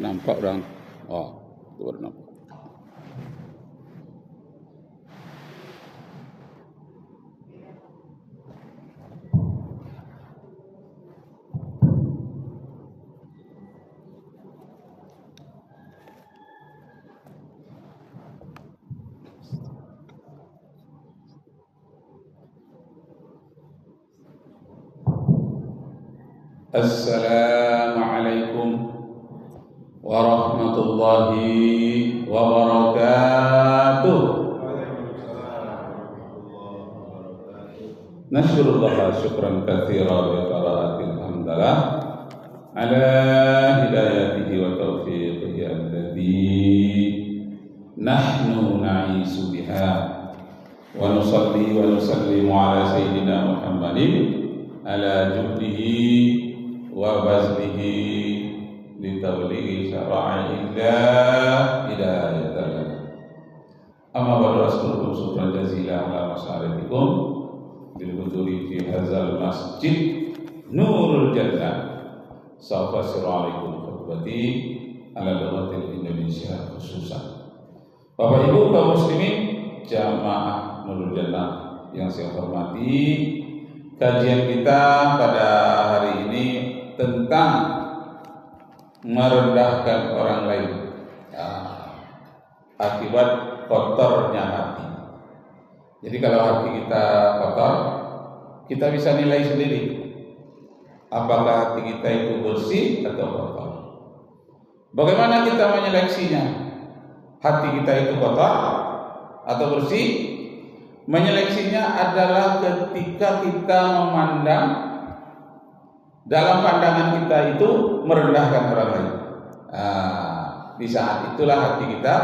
nampak orang. Oh, itu baru nampak. Assalamualaikum warahmatullahi wabarakatuh. Nasykurullah syukran katsiran wa qara'atil hamdalah ala hidayatihi wa taufiqihi alladhi nahnu na'isu biha wa nusalli wa nusallimu ala sayyidina Muhammadin ala juhdihi wa bazlihi litablighi syara'illah hidayatal. Amma ba'du, as'alukum syukran jazilan ala masyaratikum bil huduri fi hadzal masjid Nurul Jannah. Sawfa sir'alaikum khutbati ala lughatil Indonesia khususan. Bapak Ibu kaum muslimin jamaah Nurul Jannah yang saya hormati, kajian kita pada hari ini tentang merendahkan orang lain akibat kotornya hati. Jadi kalau hati kita kotor, kita bisa nilai sendiri apakah hati kita itu bersih atau kotor. Bagaimana kita menyeleksinya? Hati kita itu kotor atau bersih? Menyeleksinya adalah ketika kita memandang, dalam pandangan kita itu merendahkan orang lain. Di saat itulah hati kita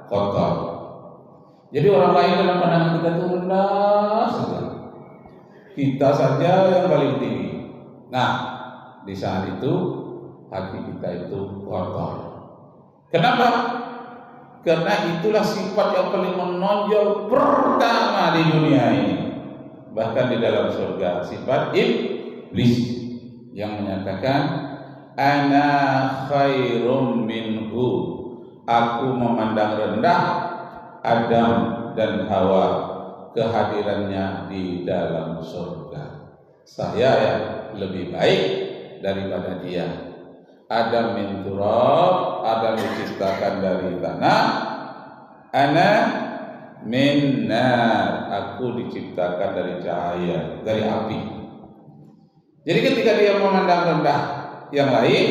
kotor. Jadi orang lain dalam pandangan kita itu rendah saja, kita saja yang paling tinggi. Nah, di saat itu hati kita itu kotor. Kenapa? Karena itulah sifat yang paling menonjol pertama di dunia ini. Bahkan di dalam surga, sifat iblis yang menyatakan ana khairum minhu, aku memandang rendah Adam dan Hawa kehadirannya di dalam surga. Saya yang lebih baik daripada dia. Adam min turab, Adam diciptakan dari tanah. Ana min nar, aku diciptakan dari cahaya, dari api. Jadi ketika dia memandang rendah yang lain,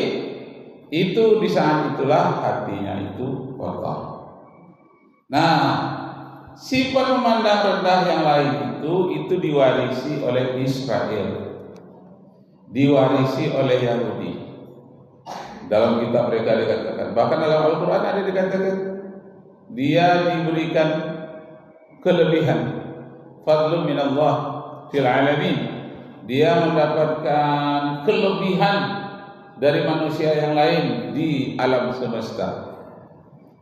itu di saat itulah hatinya itu kotor. Nah, sifat memandang rendah yang lain itu diwarisi oleh Israel, diwarisi oleh Yahudi. Dalam kitab mereka dikatakan, bahkan dalam Al-Quran ada dikatakan, dia diberikan kelebihan, fadlun minallah fil alamin. Dia mendapatkan kelebihan dari manusia yang lain di alam semesta,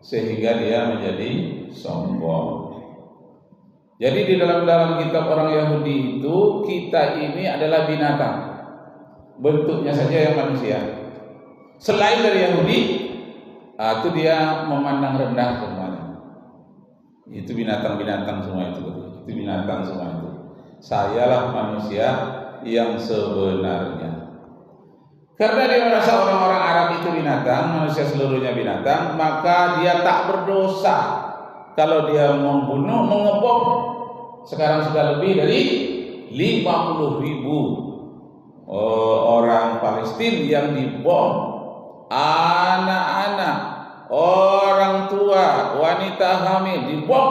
sehingga dia menjadi sombong. Jadi di dalam kitab orang Yahudi itu, kita ini adalah binatang, bentuknya saja yang manusia. Selain dari Yahudi, itu dia memandang rendah semuanya. Itu binatang-binatang semua itu binatang semua itu. Sayalah manusia yang sebenarnya. Karena dia merasa orang-orang Arab itu binatang, manusia seluruhnya binatang, maka dia tak berdosa kalau dia membunuh, mengebom. Sekarang sudah lebih dari 50.000 orang Palestina yang dibom. Anak-anak, orang tua, wanita hamil dibom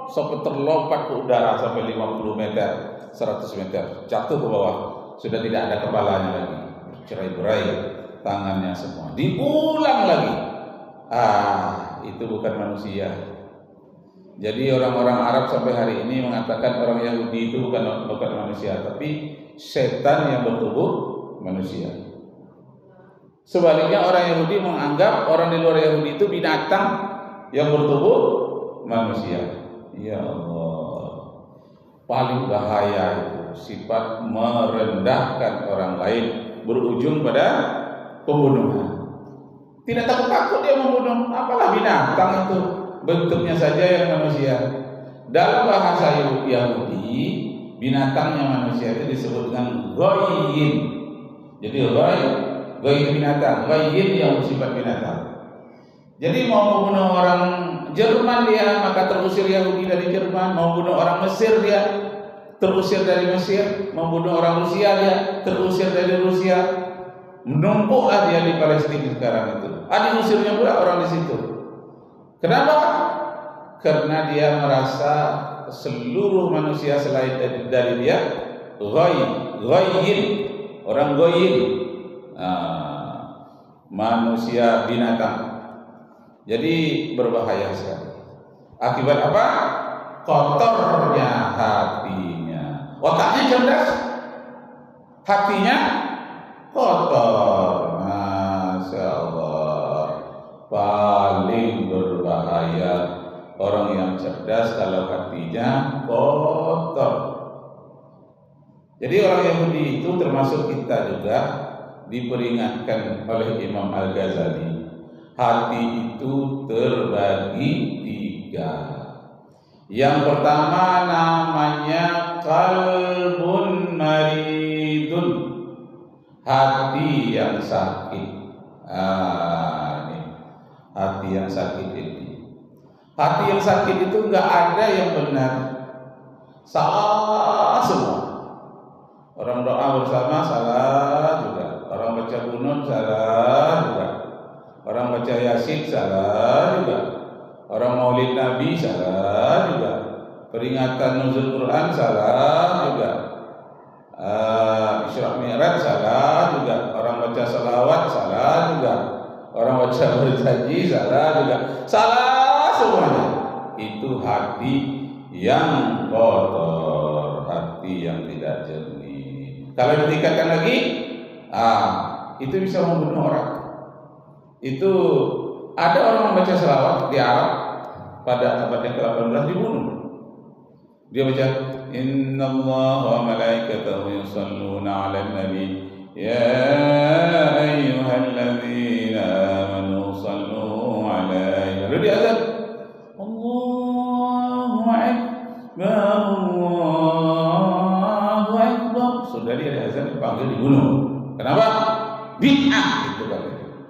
sampai terlompat ke udara sampai 50 meter, 100 meter, jatuh ke bawah, sudah tidak ada kepalanya lagi, bercerai-berai tangannya semua, diulang lagi. Itu bukan manusia. Jadi orang-orang Arab sampai hari ini mengatakan orang Yahudi itu bukan manusia, tapi setan yang bertubuh manusia. Sebaliknya orang Yahudi menganggap orang di luar Yahudi itu binatang yang bertubuh manusia. Ya Allah, paling bahaya itu sifat merendahkan orang lain berujung pada pembunuhan. Tidak takut-takut dia membunuh, apalah binatang itu, bentuknya saja yang manusia. Dalam bahasa Yahudi, binatangnya manusia itu disebut dengan ghayyin. Jadi ghayy itu binatang, ghayyin yang bersifat binatang. Jadi mau membunuh orang Jerman dia, maka terusir Yahudi dari Jerman. Mau membunuh orang Mesir dia, terusir dari Mesir. Mau membunuh orang Rusia dia, terusir dari Rusia. Menumpuklah dia di Palestina sekarang itu. Diusirnya pula orang di situ. Kenapa? Karena dia merasa seluruh manusia selain dari dia ghayyin, orang ghayyin, manusia binatang. Jadi berbahaya sekali. Akibat apa? Kotornya hatinya. Otaknya cerdas, hatinya kotor. Masya Allah. Paling berbahaya orang yang cerdas kalau hatinya kotor. Jadi orang Yahudi itu termasuk kita juga diperingatkan oleh Imam Al-Ghazali. Hati itu terbagi 3. Yang pertama namanya qalbun maridun, hati yang sakit. Ini hati yang sakit ini. Hati yang sakit itu enggak ada yang benar, salah semua. Orang doa bersama salah juga, orang baca kunut salah juga, orang baca Yasin salah juga, orang maulid Nabi salah juga, peringatan nuzul Quran salah juga, Isra Mi'raj salah juga, orang baca salawat salah juga, orang baca berjanji salah juga, salah semuanya. Itu hati yang kotor, hati yang tidak jernih. Kalau ditingkatkan lagi, itu bisa membunuh orang. Itu ada orang membaca selawat di Arab pada abad yang ke-18 dibunuh. Dia baca innallaha wa malaikatahu yusholluna 'alan nabi ya ayyuhalladzina amanu shallu 'alaihi. Lalu dia azan Allahu akbar, Allahu akbar. Sudah dia azan dipanggil dibunuh. Kenapa? Bid'ah itu kan.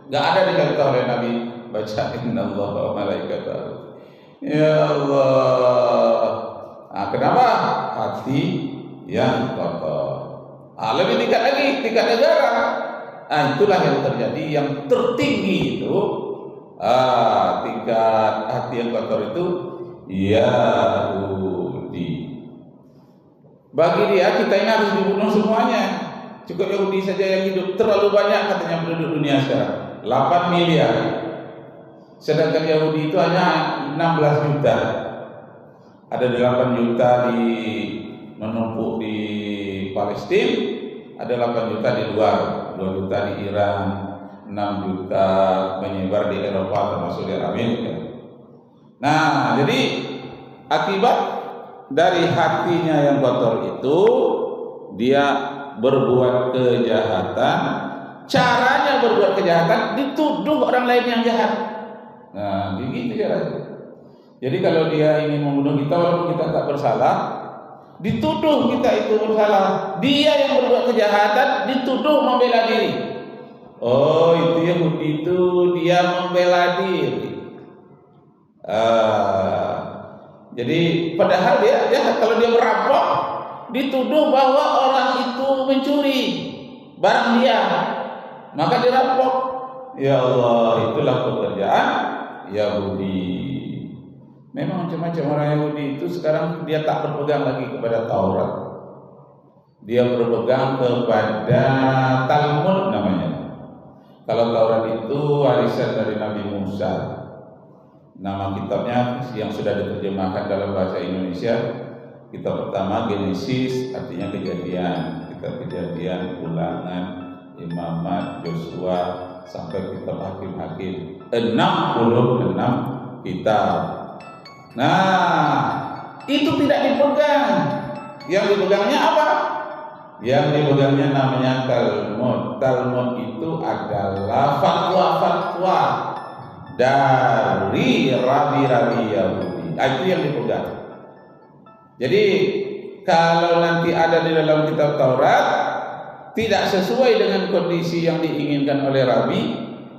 Enggak ada dikata oleh Nabi baca innallaha wa malaikatahu. Ya Allah. Kenapa? Hati yang kotor. Lebih tingkat lagi, tingkat negara. Itulah yang terjadi, yang tertinggi itu tingkat hati yang kotor itu Yahudi. Bagi dia kita ini harus dibunuh semuanya. Cukup Yahudi saja yang hidup. Terlalu banyak katanya penduduk dunia sekarang, 8 miliar. Sedangkan Yahudi itu hanya 16 juta. Ada 8 juta menumpuk di Palestina, ada 8 juta di luar, 2 juta di Iran, 6 juta menyebar di Eropa termasuk di Amerika. Nah, jadi akibat dari hatinya yang kotor itu, dia berbuat kejahatan. Caranya berbuat kejahatan, dituduh orang lain yang jahat. Nah, begitu caranya. Jadi kalau dia ingin membunuh kita walaupun kita tak bersalah, dituduh kita itu bersalah. Dia yang berbuat kejahatan dituduh membela diri. Oh, itu Yahudi itu dia membela diri. Jadi padahal dia kalau dia merampok dituduh bahwa orang itu mencuri barang dia, maka dirampok. Ya Allah, itulah pekerjaan Yahudi. Memang macam-macam orang Yahudi itu sekarang dia tak berpegang lagi kepada Taurat. Dia berpegang kepada Talmud namanya. Kalau Taurat itu warisan dari Nabi Musa. Nama kitabnya yang sudah diterjemahkan dalam bahasa Indonesia, kitab pertama Genesis, artinya kejadian. Kitab Kejadian, Ulangan, Imamat, Yosua, sampai kitab Hakim-Hakim. 66 kitab. Nah, itu tidak dipegang. Yang dipegangnya apa? yang dipegangnya namanya Talmud. Talmud itu adalah fatwa-fatwa dari rabi-rabi Yahudi. Itu yang dipegang. Jadi kalau nanti ada di dalam kitab Taurat tidak sesuai dengan kondisi yang diinginkan oleh rabi,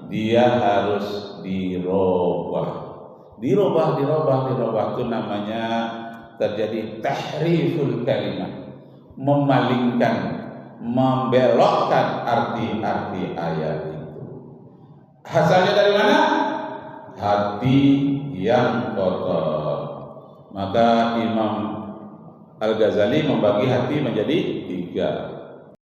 dia harus dirubah. Dirubah itu namanya terjadi tahriful kalimat, memalingkan, membelokkan arti-arti ayat itu. Asalnya dari mana? Hati yang kotor. Maka Imam Al-Ghazali membagi hati menjadi 3.